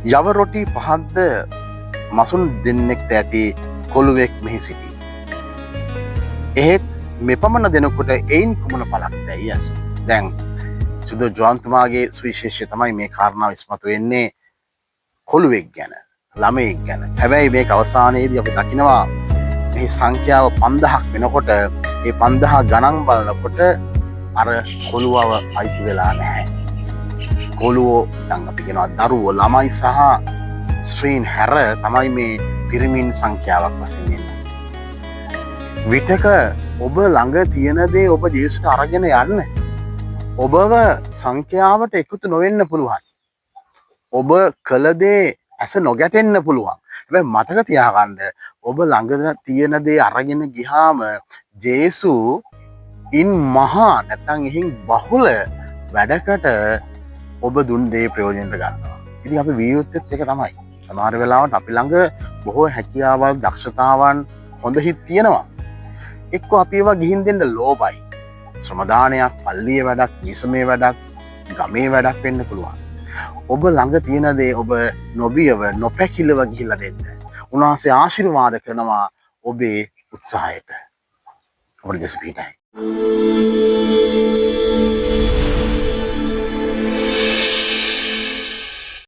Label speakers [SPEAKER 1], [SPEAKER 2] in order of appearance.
[SPEAKER 1] යව රොටි පහක්ද මසුන් දෙන්නෙක්ට ඇති කොළුවෙක් මෙහි සිටි. එහෙත් මෙපමණ දෙනකොට එයින් කුමන පලක් දැයි ඇසු. දැන් සුදු ජොන්තුමාගේ සුවිශේෂය තමයි මේ කාරණාව ඉස්මතු වෙන්නේ කොළුවෙක් ගැන, ළමයෙක් ගැන. හැබැයි මේක අවසානයේදී අපි දකිනවා මේ සංඛ්‍යාව 5000ක් වෙනකොට ඒ 5000 ගණන් බලනකොට අර කොළුවව අයිති වෙලා නැහැ. කොළුවෝ දැන් අපි කියනවා දරුවෝ, ළමයි සහ ස්ත්‍රීන් හැර තමයි මේ පිරිමින් සංඛ්‍යාවක් වශයෙන් එන්නේ. විටක ඔබ ළඟ තියෙන දේ ඔබ ජේසුට අරගෙන යන්න. ඔබව සංඛ්‍යාවට එකතු නොවෙන්න පුළුවන්. ඔබ කළ දේ ඇස නොගැටෙන්න පුළුවන්. හැබැයි මතක තියාගන්න ඔබ ළඟ තියෙන දේ අරගෙන ගියාම ජේසු ඉන් මහා නැත්නම් එහින් බහුල වැඩකට ඔබ දුන් දේ ප්‍රයෝජනට ගන්නවා. ඉතින් අපි විය යුත්තේ ඒක තමයි. සමහර වෙලාවට අපි ළඟ බොහෝ හැකියාවල්, දක්ෂතාවන්, හොඳ හිත් තියෙනවා. එක්ක අපි ඒවා ගිහින් දෙන්න ලෝභයි. ශ්‍රමදානයක්, පල්ලියේ වැඩක්, නිසමේ වැඩක්, ගමේ වැඩක් වෙන්න පුළුවන්. ඔබ ළඟ තියෙන දේ ඔබ නොබියව, නොපැකිලව ගිහිල්ලා දෙන්න. උන්වහන්සේ ආශිර්වාද කරනවා ඔබේ උත්සාහයට. ඔබට දෙස පිටයි.